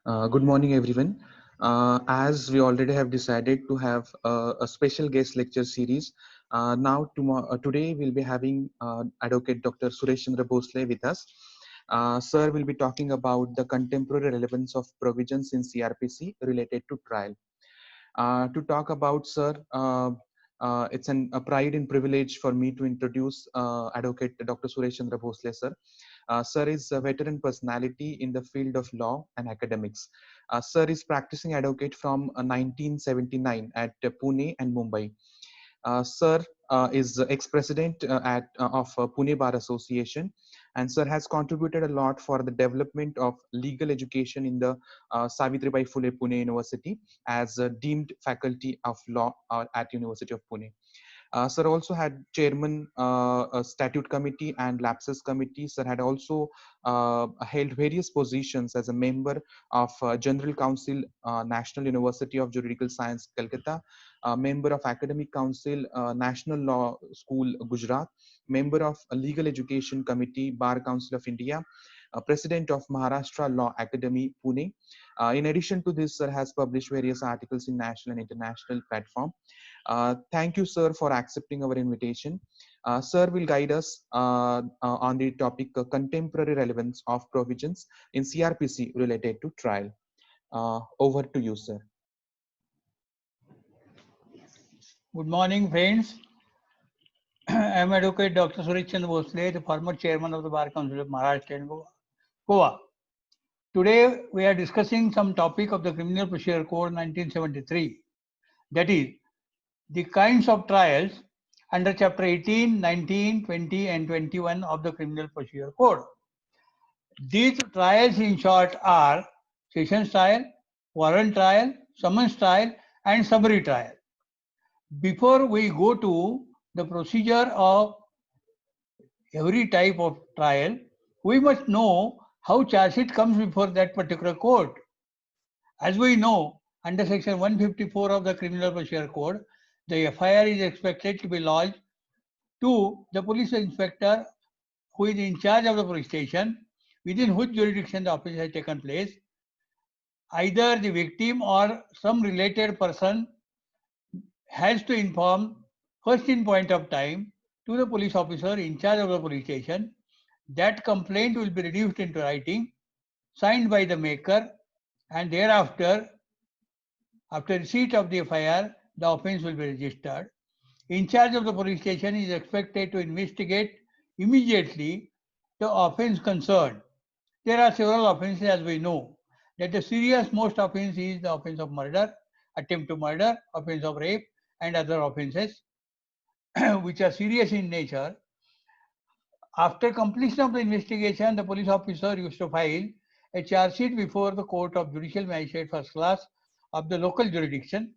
Good morning, everyone. As we already have decided to have a special guest lecture series, today we'll be having Advocate Dr. Suresh Chandra Bhosle with us. Sir will be talking about the contemporary relevance of provisions in CRPC related to trial. To talk about, sir, it's a pride and privilege for me to introduce Advocate Dr. Suresh Chandra Bhosle, sir. Sir is a veteran personality in the field of law and academics. Sir is practicing advocate from 1979 at Pune and Mumbai. Sir is ex-president of Pune Bar Association, and Sir has contributed a lot for the development of legal education in the Savitribai Phule Pune University as a deemed faculty of law at University of Pune. Sir also had chairman a statute committee and lapses committee. Sir had also held various positions as a member of General Council, National University of Juridical Science, Calcutta, member of Academic Council, National Law School, Gujarat, member of Legal Education Committee, Bar Council of India, president of Maharashtra Law Academy, Pune. In addition to this, sir has published various articles in national and international platform. Thank you, sir, for accepting our invitation. Sir will guide us on the topic contemporary relevance of provisions in CRPC related to trial. Over to you, sir. Good morning, friends. I am Advocate Dr. Suresh Chandra Bhosle, the former chairman of the Bar Council of Maharashtra and Goa. Today, we are discussing some topic of the Criminal Procedure Code 1973, that is, the kinds of trials under Chapter 18, 19, 20, and 21 of the Criminal Procedure Code. These trials, in short, are sessions trial, warrant trial, summons trial, and summary trial. Before we go to the procedure of every type of trial, we must know how charge sheet comes before that particular court. As we know, under section 154 of the Criminal Procedure Code, the FIR is expected to be lodged to the police inspector who is in charge of the police station within which jurisdiction the offence has taken place. Either the victim or some related person has to inform first in point of time to the police officer in charge of the police station. That complaint will be reduced into writing, signed by the maker, and thereafter, after receipt of the FIR, the offence will be registered. In charge of the police station is expected to investigate immediately the offence concerned. There are several offences, as we know, that the serious most offence is the offence of murder, attempt to murder, offence of rape, and other offences which are serious in nature. After completion of the investigation, the police officer used to file a charge sheet before the Court of Judicial Magistrate First Class of the local jurisdiction.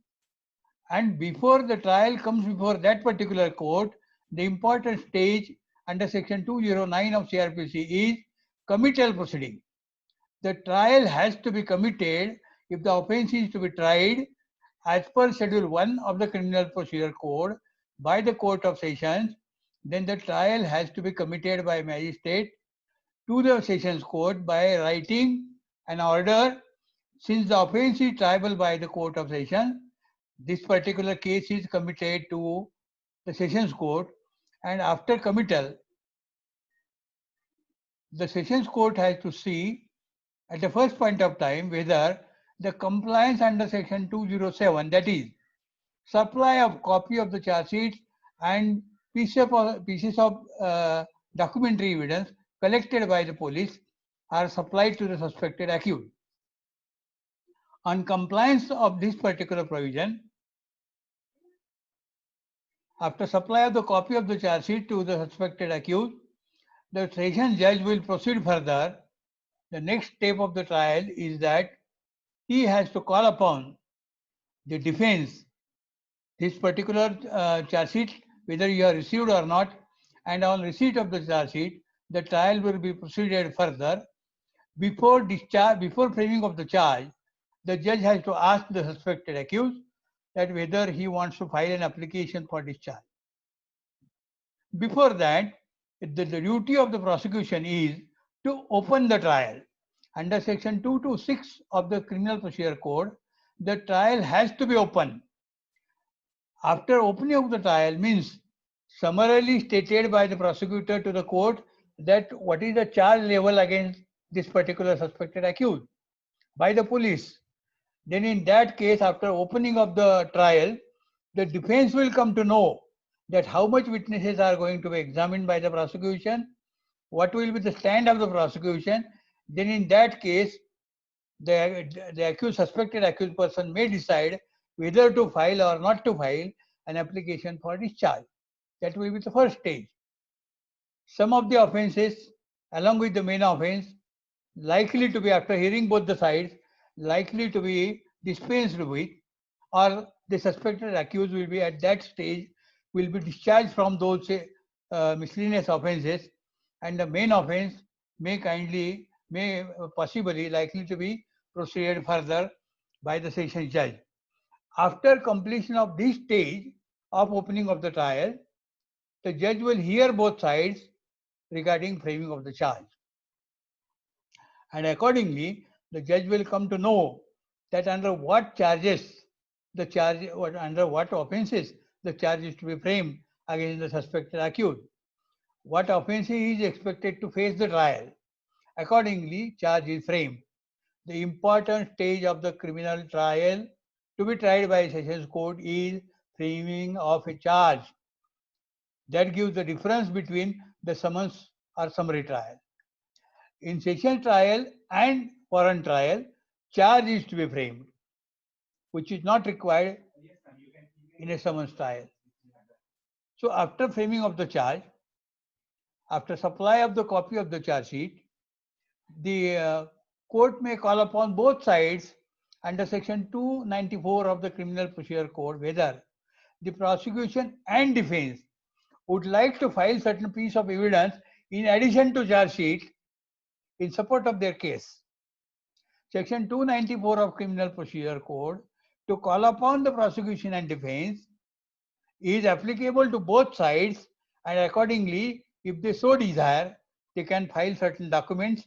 And before the trial comes before that particular court, the important stage under section 209 of CRPC is committal proceeding. The trial has to be committed if the offence is to be tried as per Schedule 1 of the Criminal Procedure Code by the Court of Sessions. Then the trial has to be committed by magistrate to the Sessions Court by writing an order. Since the offence is triable by the Court of Sessions, this particular case is committed to the Sessions Court, and after committal, the Sessions Court has to see at the first point of time whether the compliance under section 207, that is, supply of copy of the charge sheet and pieces of documentary evidence collected by the police are supplied to the suspected accused. On compliance of this particular provision, after supply of the copy of the charge sheet to the suspected accused, the session judge will proceed further. The next step of the trial is that he has to call upon the defense this particular charge sheet, whether you have received or not, and on receipt of the charge sheet, the trial will be proceeded further. Before discharge, before framing of the charge, the judge has to ask the suspected accused that whether he wants to file an application for discharge. Before that, the duty of the prosecution is to open the trial. Under section 226 of the Criminal Procedure Code, the trial has to be open. After opening of the trial means summarily stated by the prosecutor to the court that what is the charge level against this particular suspected accused by the police. Then in that case, after opening of the trial, the defense will come to know that how much witnesses are going to be examined by the prosecution, what will be the stand of the prosecution. Then in that case, the suspected accused person may decide whether to file or not to file an application for discharge. That will be the first stage. Some of the offences, along with the main offence, likely to be, after hearing both the sides, likely to be dispensed with, or the suspected accused will be at that stage will be discharged from those miscellaneous offences, and the main offence may possibly likely to be proceeded further by the session judge. After completion of this stage of opening of the trial, the judge will hear both sides regarding framing of the charge. And accordingly, the judge will come to know that under what charges under what offences the charge is to be framed against the suspected accused. What offences he is expected to face the trial. Accordingly, charge is framed. The important stage of the criminal trial to be tried by Sessions Court is framing of a charge. That gives the difference between the summons or summary trial. In session trial and foreign trial, charge is to be framed, which is not required in a summons trial. So after framing of the charge, after supply of the copy of the charge sheet, the court may call upon both sides under section 294 of the Criminal Procedure Code whether the prosecution and defense would like to file certain piece of evidence in addition to charge sheet in support of their case. Section 294 of Criminal Procedure Code to call upon the prosecution and defense is applicable to both sides, and accordingly, if they so desire, they can file certain documents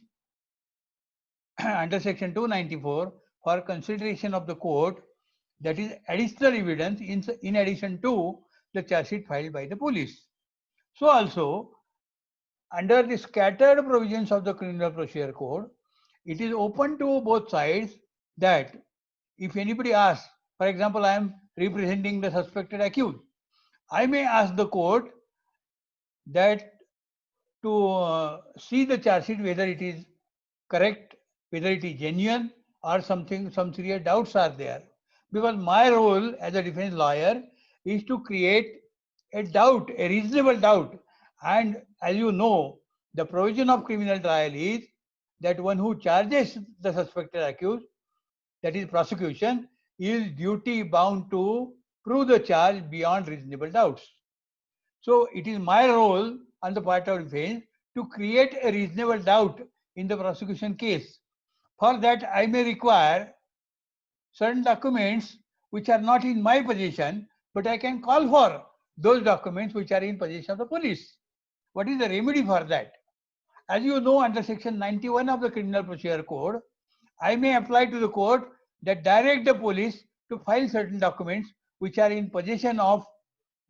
under section 294 for consideration of the court, that is additional evidence in addition to the charge sheet filed by the police. So also, under the scattered provisions of the Criminal Procedure Code, it is open to both sides that if anybody asks, for example, I am representing the suspected accused, I may ask the court that to see the charge sheet whether it is correct, whether it is genuine, or some serious doubts are there. Because my role as a defense lawyer is to create a doubt, a reasonable doubt. And as you know, the provision of criminal trial is that one who charges the suspected accused, that is prosecution, is duty bound to prove the charge beyond reasonable doubts. So it is my role on the part of defense to create a reasonable doubt in the prosecution case. For that, I may require certain documents which are not in my possession, but I can call for those documents which are in possession of the police. What is the remedy for that? As you know, under section 91 of the Criminal Procedure Code, I may apply to the court that direct the police to file certain documents which are in possession of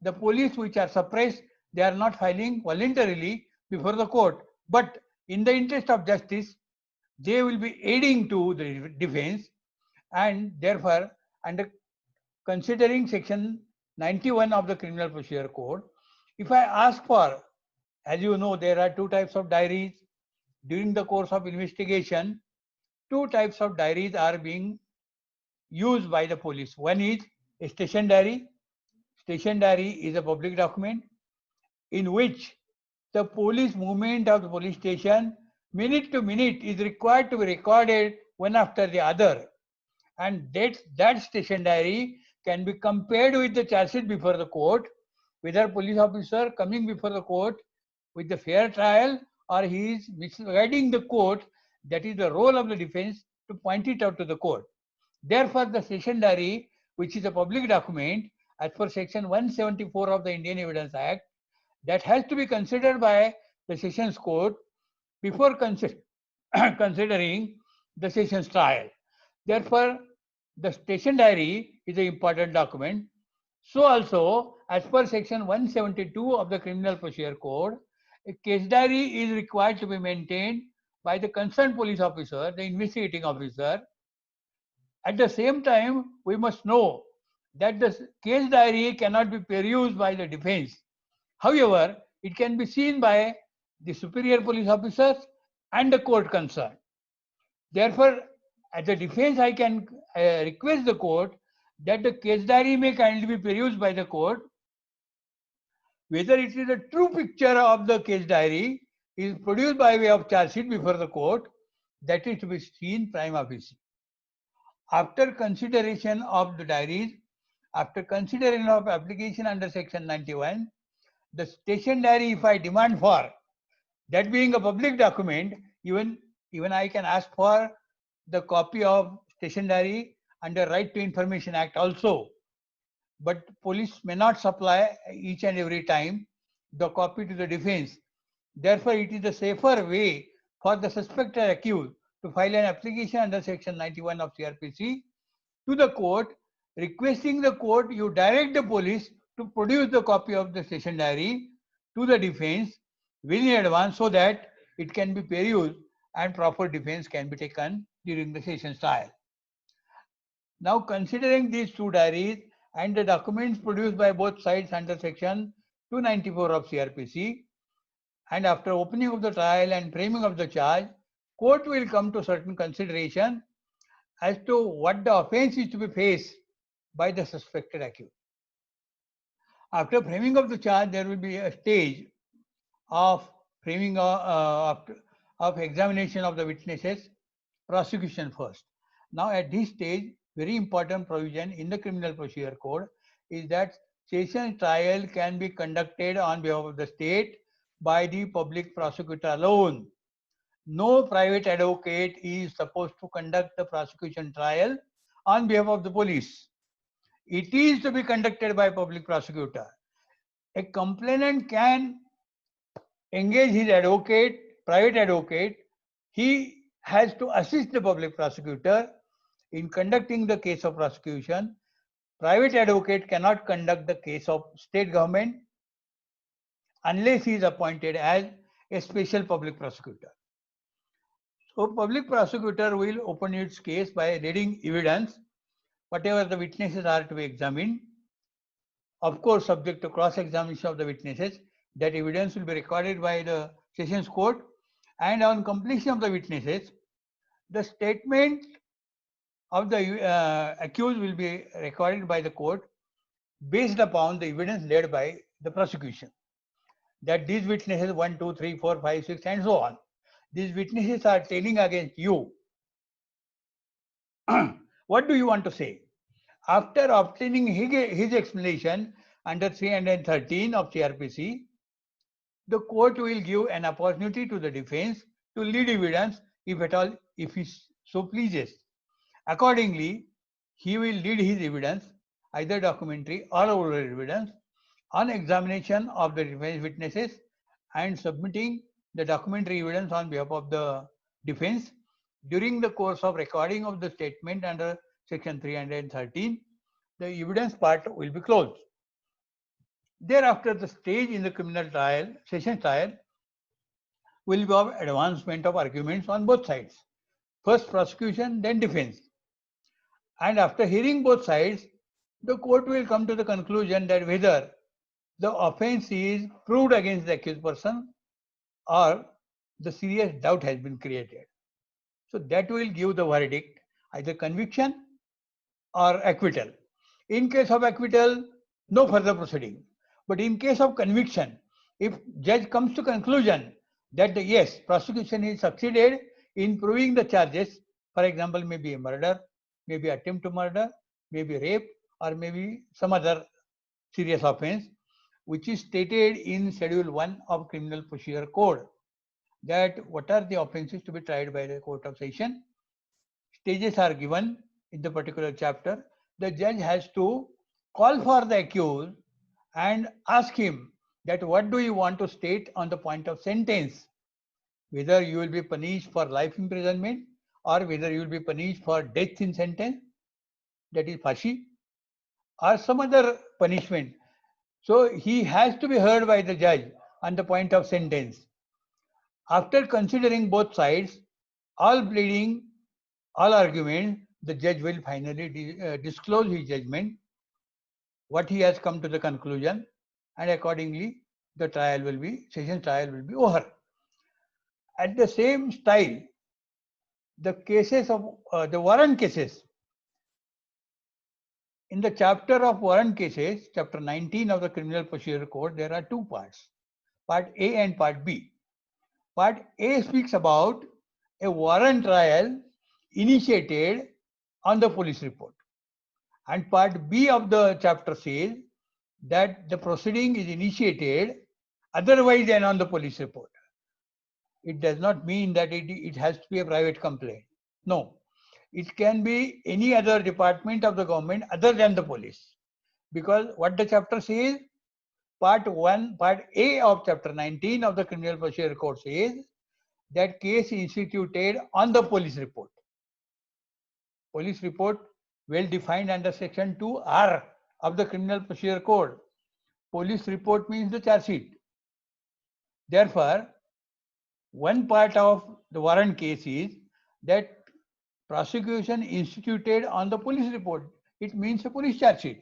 the police, which are suppressed. They are not filing voluntarily before the court, but in the interest of justice, they will be aiding to the defense, and therefore, under considering section 91 of the Criminal Procedure Code, if I ask for, as you know, there are two types of diaries. During the course of investigation, two types of diaries are being used by the police. One is a station diary. Station diary is a public document in which the police movement of the police station minute to minute is required to be recorded one after the other, and that station diary can be compared with the charge sheet before the court, whether police officer coming before the court with the fair trial or he is misguiding the court. That is the role of the defense to point it out to the court. Therefore, the station diary, which is a public document as per section 174 of the Indian Evidence Act, that has to be considered by the Sessions Court before considering the sessions trial. Therefore, the station diary is an important document. So also, as per section 172 of the Criminal Procedure Code, a case diary is required to be maintained by the concerned police officer, the investigating officer. At the same time, we must know that the case diary cannot be perused by the defense. However, it can be seen by the superior police officers and the court concerned. Therefore, as a defense, I can request the court that the case diary may kindly be perused by the court. Whether it is a true picture of the case diary is produced by way of charge sheet before the court, that is to be seen prima facie. After consideration of the diaries, after consideration of application under section 91, the station diary, if I demand for, that being a public document, even I can ask for the copy of station diary under Right to Information Act also. But police may not supply each and every time the copy to the defense. Therefore, it is a safer way for the suspected accused to file an application under section 91 of CRPC to the court, requesting the court you direct the police to produce the copy of the station diary to the defense well in advance so that it can be perused and proper defense can be taken during the session trial. Now, considering these two diaries and the documents produced by both sides under section 294 of CRPC, and after opening of the trial and framing of the charge, court will come to certain consideration as to what the offense is to be faced by the suspected accused. After framing of the charge, there will be a stage of framing of examination of the witnesses, prosecution first. Now, at this stage, very important provision in the Criminal Procedure Code is that session trial can be conducted on behalf of the state by the public prosecutor alone. No private advocate is supposed to conduct the prosecution trial on behalf of the police. It is to be conducted by public prosecutor. A complainant can engage his advocate, private advocate. He has to assist the public prosecutor in conducting the case of prosecution. Private advocate cannot conduct the case of state government unless he is appointed as a special public prosecutor. So public prosecutor will open its case by reading evidence, whatever the witnesses are to be examined. Of course, subject to cross-examination of the witnesses, that evidence will be recorded by the Sessions Court, and on completion of the witnesses, the statement of the accused will be recorded by the court based upon the evidence laid by the prosecution. That these witnesses 1, 2, 3, 4, 5, 6 and so on. These witnesses are telling against you. What do you want to say? After obtaining his explanation under 313 of CRPC, the court will give an opportunity to the defense to lead evidence if at all, if he so pleases. Accordingly, he will lead his evidence, either documentary or oral evidence, on examination of the defense witnesses and submitting the documentary evidence on behalf of the defense. During the course of recording of the statement under section 313, the evidence part will be closed. Thereafter, the stage in the criminal trial, session trial, will be of advancement of arguments on both sides. First prosecution, then defense. And after hearing both sides, the court will come to the conclusion that whether the offense is proved against the accused person or the serious doubt has been created. So that will give the verdict, either conviction or acquittal. In case of acquittal, no further proceeding. But in case of conviction, if judge comes to conclusion that yes, prosecution is succeeded in proving the charges, for example, maybe a murder, maybe attempt to murder, maybe rape, or maybe some other serious offense, which is stated in Schedule 1 of Criminal Procedure Code, that what are the offenses to be tried by the Court of Session. Stages are given in the particular chapter. The judge has to call for the accused and ask him that what do you want to state on the point of sentence, whether you will be punished for life imprisonment or whether you will be punished for death in sentence, that is Fashi, or some other punishment. So he has to be heard by the judge on the point of sentence. After considering both sides, all pleading, all arguments, the judge will finally disclose his judgment, what he has come to the conclusion, and accordingly the session trial will be over. At the same style, the cases of the warrant cases. In the chapter of warrant cases, chapter 19 of the Criminal Procedure Code, there are two parts, part A and part B. Part A speaks about a warrant trial initiated on the police report. And part B of the chapter says that the proceeding is initiated otherwise than on the police report. It does not mean that it has to be a private complaint. No, it can be any other department of the government other than the police. Because what the chapter says, part A of chapter 19 of the Criminal Procedure Code says that case instituted on the police report. Police report well defined under section 2R of the Criminal Procedure Code. Police report means the charge sheet. Therefore, one part of the warrant case is that prosecution instituted on the police report. It means a police charge sheet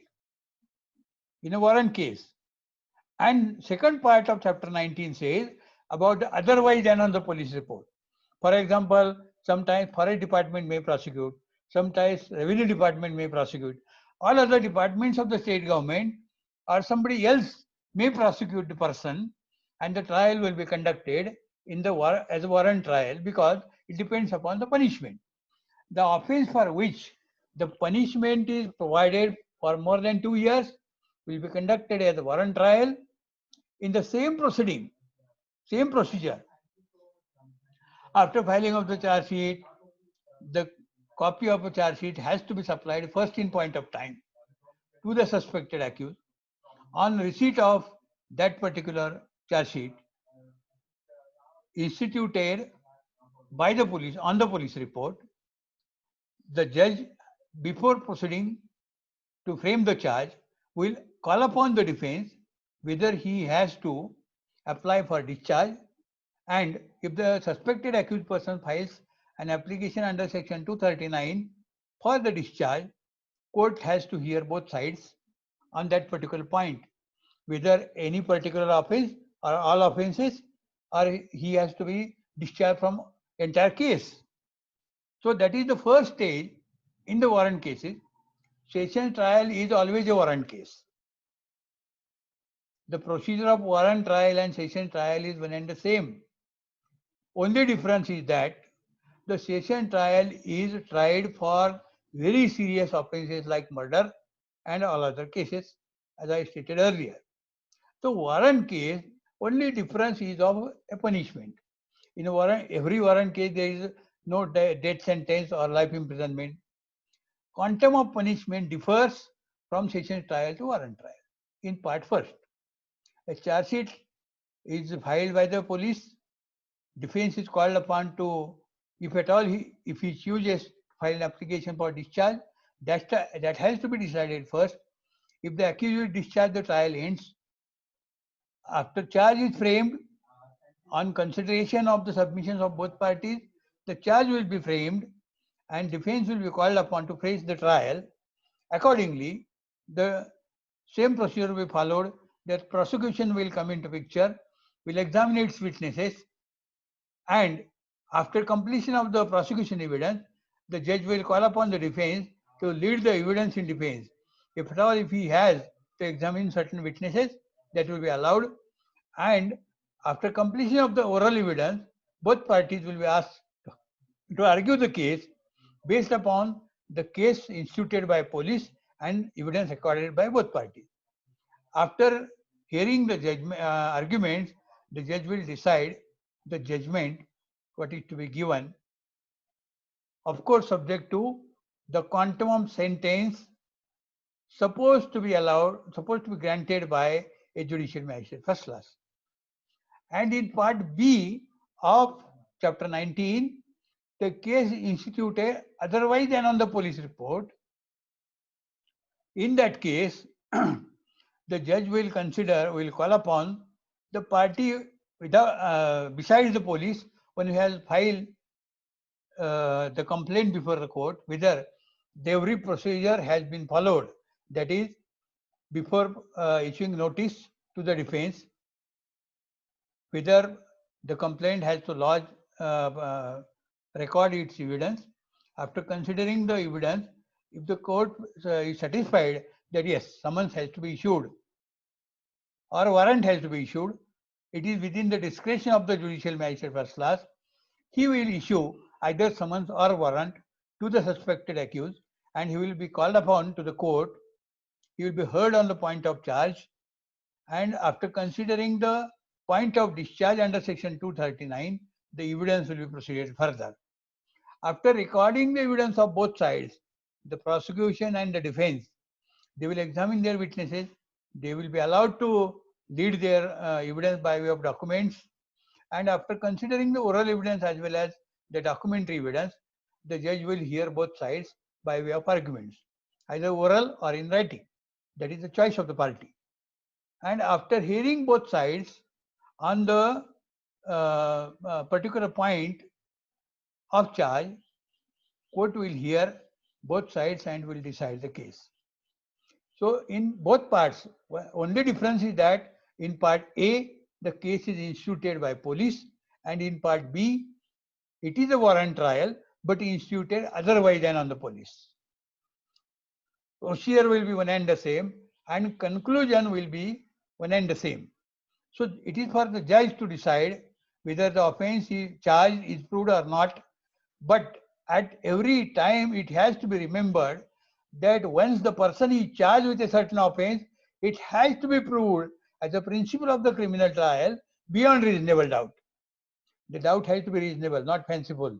in a warrant case. And second part of chapter 19 says about the otherwise than on the police report. For example, sometimes forest department may prosecute, sometimes revenue department may prosecute. All other departments of the state government or somebody else may prosecute the person, and the trial will be conducted as a warrant trial because it depends upon the punishment. The offense for which the punishment is provided for more than 2 years will be conducted as a warrant trial in the same proceeding, same procedure. After filing of the charge sheet, the copy of a charge sheet has to be supplied first in point of time to the suspected accused. On receipt of that particular charge sheet instituted by the police on the police report, the judge, before proceeding to frame the charge, will call upon the defense whether he has to apply for discharge, and if the suspected accused person files an application under section 239 for the discharge, court has to hear both sides on that particular point, whether any particular offense or all offenses, or he has to be discharged from entire case. So that is the first stage in the warrant cases. Session trial is always a warrant case. The procedure of warrant trial and session trial is one and the same. Only difference is that the session trial is tried for very serious offenses like murder and all other cases, as I stated earlier. So warrant case, only difference is of a punishment. In a warrant, every warrant case there is no death sentence or life imprisonment. Quantum of punishment differs from session trial to warrant trial. In part first, a charge sheet is filed by the police. Defense is called upon to, if at all, if he chooses file an application for discharge, that has to be decided first. If the accused is discharged, the trial ends. After charge is framed, on consideration of the submissions of both parties, the charge will be framed and defense will be called upon to face the trial. Accordingly, the same procedure will be followed, that prosecution will come into picture, will examine its witnesses, and after completion of the prosecution evidence, the judge will call upon the defense to lead the evidence in defense. If at all, if he has to examine certain witnesses, that will be allowed, and after completion of the oral evidence, both parties will be asked to argue the case based upon the case instituted by police and evidence recorded by both parties. After hearing the judgment, arguments, the judge will decide the judgment, what is to be given, of course subject to the quantum of sentence supposed to be granted by a judicial magistrate, first class. And in part B of chapter 19, the case instituted otherwise than on the police report, in that case, the judge will call upon the party besides the police, one who has filed the complaint before the court, whether every procedure has been followed. That is, before issuing notice to the defense, whether the complaint has to lodge, record its evidence. After considering the evidence, if the court is satisfied that yes, summons has to be issued or warrant has to be issued, it is within the discretion of the judicial magistrate first class. He will issue either summons or warrant to the suspected accused, and he will be called upon to the court. He will be heard on the point of charge, and after considering the point of discharge under section 239, the evidence will be proceeded further. After recording the evidence of both sides, the prosecution and the defense, they will examine their witnesses. They will be allowed to lead their evidence by way of documents. And after considering the oral evidence as well as the documentary evidence, the judge will hear both sides by way of arguments, either oral or in writing. That is the choice of the party. And after hearing both sides on the particular point of charge, court will hear both sides and will decide the case. So in both parts, only difference is that in part A, the case is instituted by police, and in part B, it is a warrant trial, but instituted otherwise than on the police. Procedure will be one and the same, and conclusion will be one and the same. So it is for the judge to decide whether the offence charged is proved or not. But at every time, it has to be remembered that once the person is charged with a certain offence, it has to be proved as a principle of the criminal trial beyond reasonable doubt. The doubt has to be reasonable, not fanciful.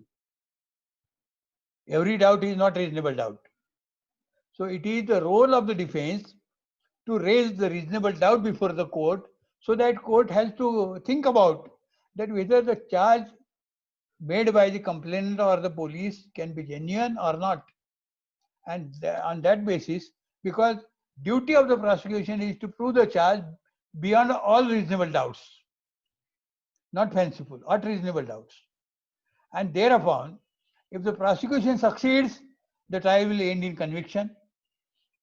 Every doubt is not reasonable doubt. So it is the role of the defense to raise the reasonable doubt before the court, so that court has to think about that whether the charge made by the complainant or the police can be genuine or not. And on that basis, because duty of the prosecution is to prove the charge beyond all reasonable doubts, not fanciful or reasonable doubts. And thereupon, if the prosecution succeeds, the trial will end in conviction.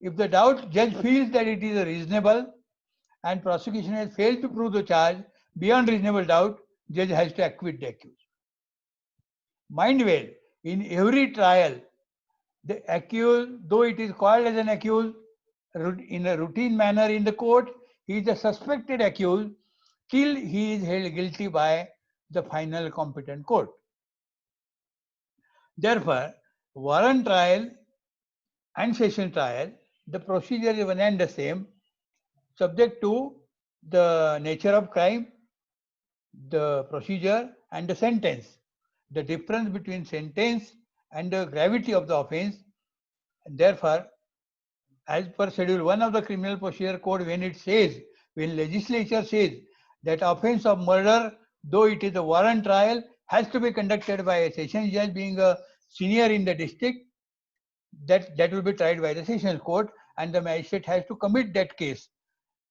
If the judge feels that it is reasonable and prosecution has failed to prove the charge beyond reasonable doubt, judge has to acquit the accused. Mind well, in every trial, the accused, though it is called as an accused in a routine manner in the court, he is a suspected accused till he is held guilty by the final competent court. Therefore, warrant trial and session trial, the procedure is one and the same, subject to the nature of crime, the procedure, and the sentence. The difference between sentence and the gravity of the offence. And therefore, as per Schedule 1 of the Criminal Procedure Code, when legislature says that offence of murder, though it is a warrant trial, has to be conducted by a sessions judge being a senior in the district, that will be tried by the sessions court, and the magistrate has to commit that case.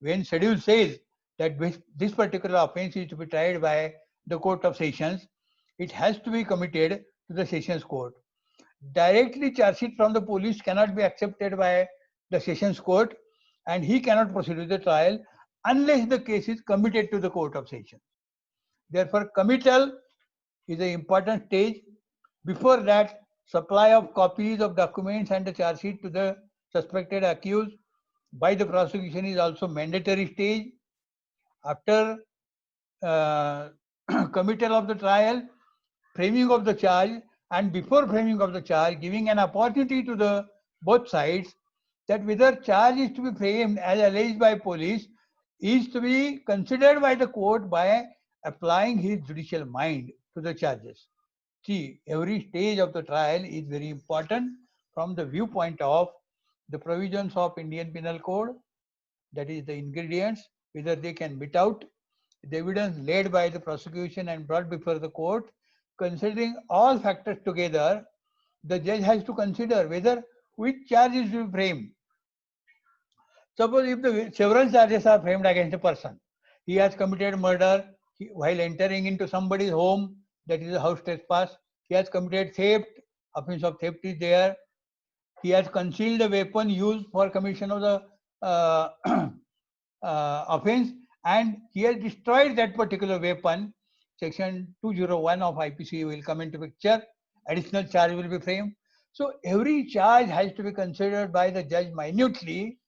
When schedule says that this particular offence is to be tried by the court of sessions, it has to be committed to the sessions court. Directly charge sheet from the police cannot be accepted by the sessions court, and he cannot proceed with the trial unless the case is committed to the court of sessions. Therefore, committal is an important stage. Before that, supply of copies of documents and the charge sheet to the suspected accused by the prosecution is also mandatory stage. After committal of the trial, framing of the charge, and before framing of the charge, giving an opportunity to the both sides that whether charge is to be framed as alleged by police is to be considered by the court by applying his judicial mind to the charges. See, every stage of the trial is very important from the viewpoint of the provisions of Indian Penal Code, that is the ingredients, whether they can meet out the evidence laid by the prosecution and brought before the court, considering all factors together, the judge has to consider whether which charge is to be framed. Suppose if the several charges are framed against a person, he has committed murder while entering into somebody's home, that is a house trespass. He has committed theft, offense of theft is there. He has concealed a weapon used for commission of the offense, and he has destroyed that particular weapon. Section 201 of IPC will come into picture. Additional charge will be framed. So every charge has to be considered by the judge minutely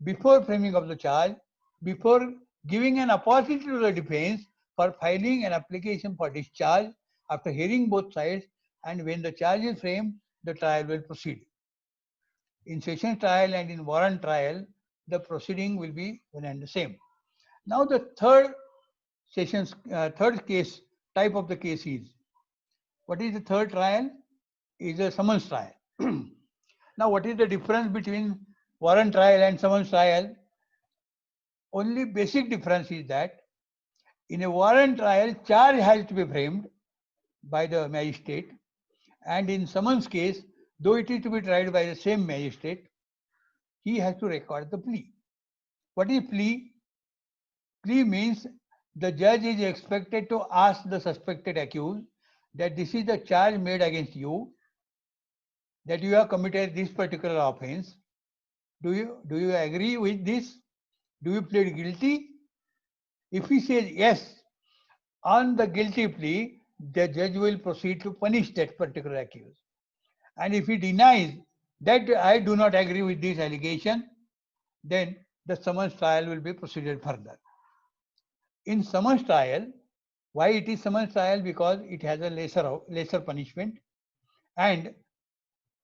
before framing of the charge, before giving an opportunity to the defense for filing an application for discharge after hearing both sides, and when the charge is framed, the trial will proceed. In session trial and in warrant trial, the proceeding will be one and the same. Now the third case type of the case is, what is the third trial? Is a summons trial. Now what is the difference between warrant trial and summons trial? Only basic difference is that in a warrant trial, charge has to be framed by the magistrate, and in summons case, though it is to be tried by the same magistrate, he has to record the plea. What is plea? Plea means the judge is expected to ask the suspected accused that this is the charge made against you, that you have committed this particular offense. Do you agree with this? Do you plead guilty? If he says yes, on the guilty plea, the judge will proceed to punish that particular accused. And if he denies that I do not agree with this allegation, then the summons trial will be proceeded further. In summons trial, why it is summons trial? Because it has a lesser punishment, and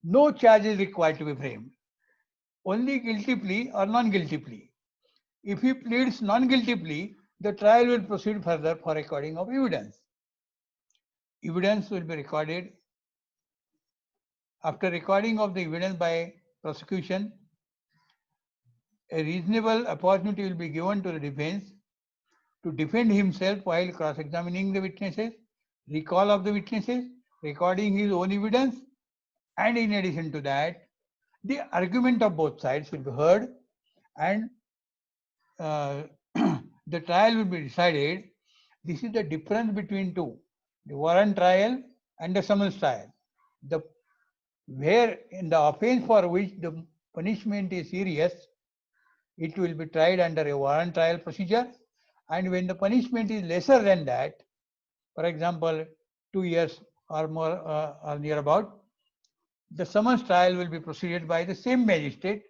no charge is required to be framed. Only guilty plea or non-guilty plea. If he pleads non-guilty plea, the trial will proceed further for recording of evidence. Evidence will be recorded. After recording of the evidence by prosecution, a reasonable opportunity will be given to the defense to defend himself while cross-examining the witnesses, recall of the witnesses, recording his own evidence, and in addition to that, the argument of both sides will be heard, and the trial will be decided. This is the difference between two, the warrant trial and the summons trial. Where in the offense for which the punishment is serious, it will be tried under a warrant trial procedure, and when the punishment is lesser than that, for example 2 years or more or near about, the summons trial will be proceeded by the same magistrate,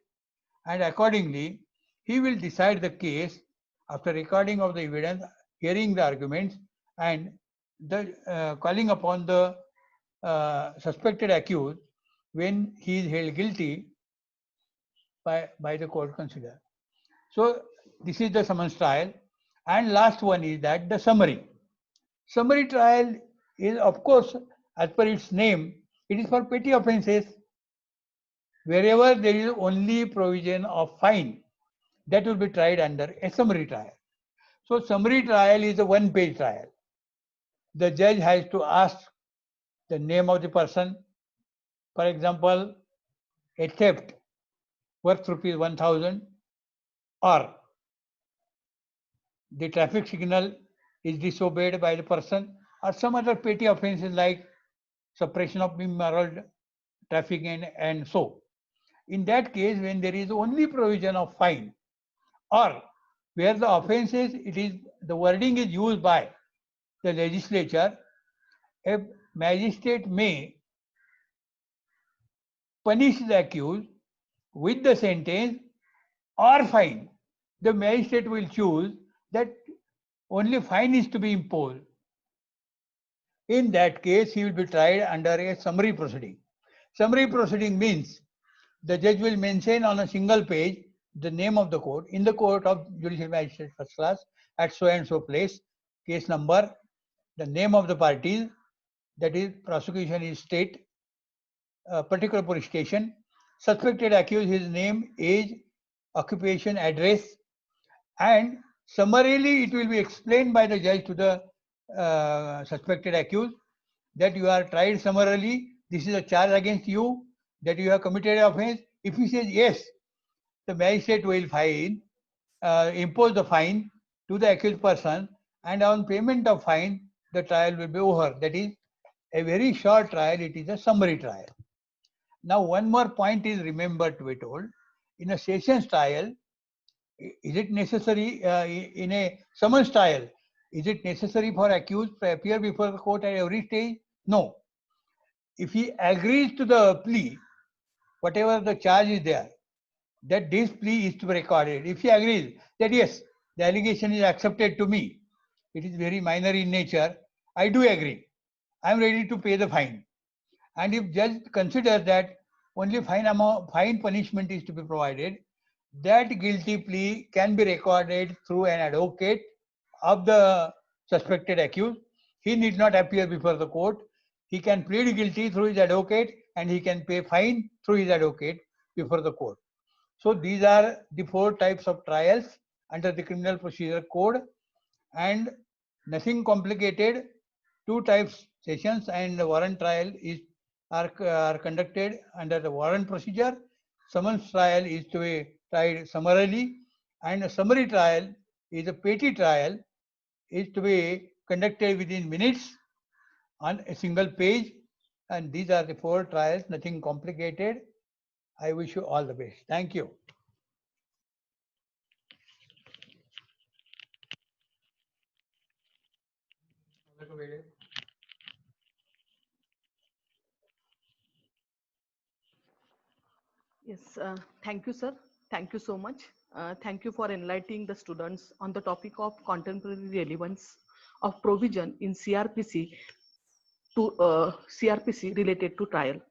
and accordingly he will decide the case after recording of the evidence, hearing the arguments, and the calling upon the suspected accused when he is held guilty by the court consider. So this is the summons trial. And last one is that the summary. Summary trial is, of course, as per its name, it is for petty offences. Wherever there is only provision of fine, that will be tried under a summary trial. So summary trial is a one-page trial. The judge has to ask the name of the person. For example, a theft worth rupees 1,000, or the traffic signal is disobeyed by the person, or some other petty offences like suppression of immoral traffic and so. In that case, when there is only provision of fine, or where the offences, the wording is used by the legislature, a magistrate may punish the accused with the sentence or fine. The magistrate will choose that only fine is to be imposed. In that case, he will be tried under a summary proceeding. Summary proceeding means the judge will mention on a single page the name of the court, in the court of judicial magistrate first class at so and so place, case number, the name of the parties, that is prosecution is state, particular police station, suspected accused, his name, age, occupation, address, and summarily it will be explained by the judge to the suspected accused that you are tried summarily, this is a charge against you, that you have committed offense. If he says yes, the magistrate will impose the fine to the accused person, and on payment of fine, the trial will be over. That is a very short trial. It is a summary trial. Now, one more point is remembered to be told. In a sessions trial, is it necessary, in a summons trial, is it necessary for accused to appear before the court at every stage? No. If he agrees to the plea, whatever the charge is there, that this plea is to be recorded. If he agrees that yes, the allegation is accepted to me, it is very minor in nature, I do agree, I am ready to pay the fine. And if judge considers that only fine punishment is to be provided, that guilty plea can be recorded through an advocate of the suspected accused. He need not appear before the court. He can plead guilty through his advocate, and he can pay fine through his advocate before the court. So these are the 4 types of trials under the Criminal Procedure Code, and nothing complicated. 2 types, sessions and warrant trial, are conducted under the warrant procedure. Summons trial is to be tried summarily, and a summary trial is a petty trial, is to be conducted within minutes on a single page. And these are the 4 trials, nothing complicated. I wish you all the best. Thank you. Yes, thank you, sir. Thank you so much. Thank you for enlightening the students on the topic of contemporary relevance of provision in CRPC related to trial.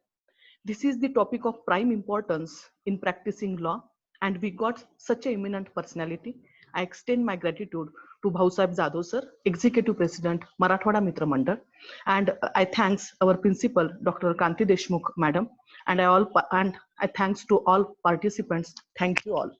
This is the topic of prime importance in practicing law, and we got such an eminent personality. I extend my gratitude to Bhausaheb Jadhav sir, Executive President, Marathwada Mitra Mandal, and I thanks our Principal, Dr. Kanti Deshmukh Madam, and I thanks to all participants. Thank you all.